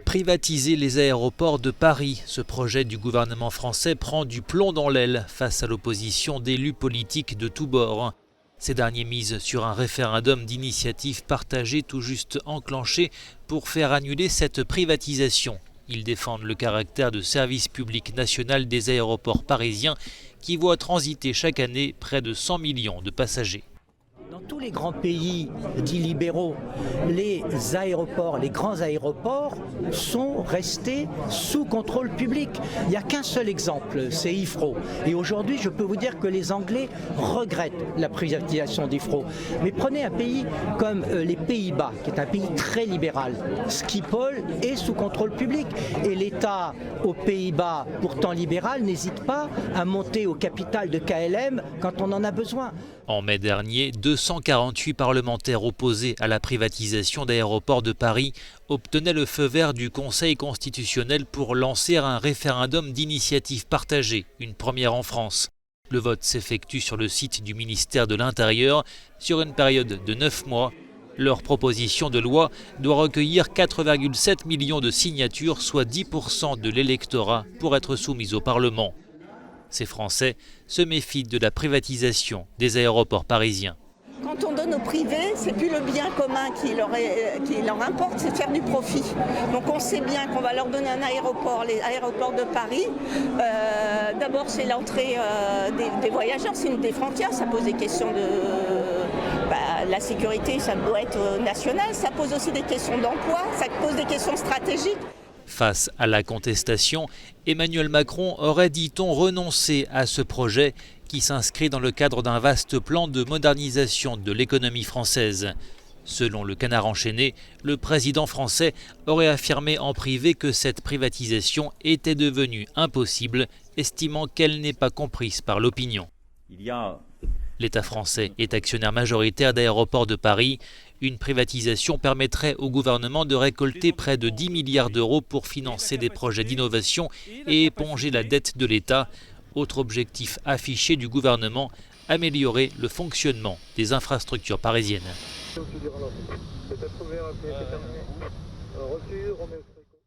Privatiser les aéroports de Paris. Ce projet du gouvernement français prend du plomb dans l'aile face à l'opposition d'élus politiques de tous bords. Ces derniers misent sur un référendum d'initiative partagée tout juste enclenché pour faire annuler cette privatisation. Ils défendent le caractère de service public national des aéroports parisiens qui voit transiter chaque année près de 100 millions de passagers. Dans tous les grands pays dits libéraux, les aéroports, les grands aéroports sont restés sous contrôle public. Il n'y a qu'un seul exemple, c'est Heathrow. Et aujourd'hui, je peux vous dire que les Anglais regrettent la privatisation d'Heathrow. Mais prenez un pays comme les Pays-Bas, qui est un pays très libéral. Schiphol est sous contrôle public. Et l'État aux Pays-Bas, pourtant libéral, n'hésite pas à monter au capital de KLM quand on en a besoin. En mai dernier, 248 parlementaires opposés à la privatisation d'Aéroports de Paris obtenaient le feu vert du Conseil constitutionnel pour lancer un référendum d'initiative partagée, une première en France. Le vote s'effectue sur le site du ministère de l'Intérieur sur une période de 9 mois. Leur proposition de loi doit recueillir 4,7 millions de signatures, soit 10% de l'électorat, pour être soumise au Parlement. Ces Français se méfient de la privatisation des aéroports parisiens. Quand on donne au privé, c'est plus le bien commun qui leur importe, c'est de faire du profit. Donc on sait bien qu'on va leur donner un aéroport, les aéroports de Paris. D'abord c'est l'entrée des voyageurs, c'est une des frontières, ça pose des questions de la sécurité, ça doit être national, ça pose aussi des questions d'emploi, ça pose des questions stratégiques. Face à la contestation, Emmanuel Macron aurait, dit-on, renoncé à ce projet qui s'inscrit dans le cadre d'un vaste plan de modernisation de l'économie française. Selon le Canard enchaîné, le président français aurait affirmé en privé que cette privatisation était devenue impossible, estimant qu'elle n'est pas comprise par l'opinion. L'État français est actionnaire majoritaire d'Aéroports de Paris. Une privatisation permettrait au gouvernement de récolter près de 10 milliards d'euros pour financer des projets d'innovation et éponger la dette de l'État. Autre objectif affiché du gouvernement, améliorer le fonctionnement des infrastructures parisiennes.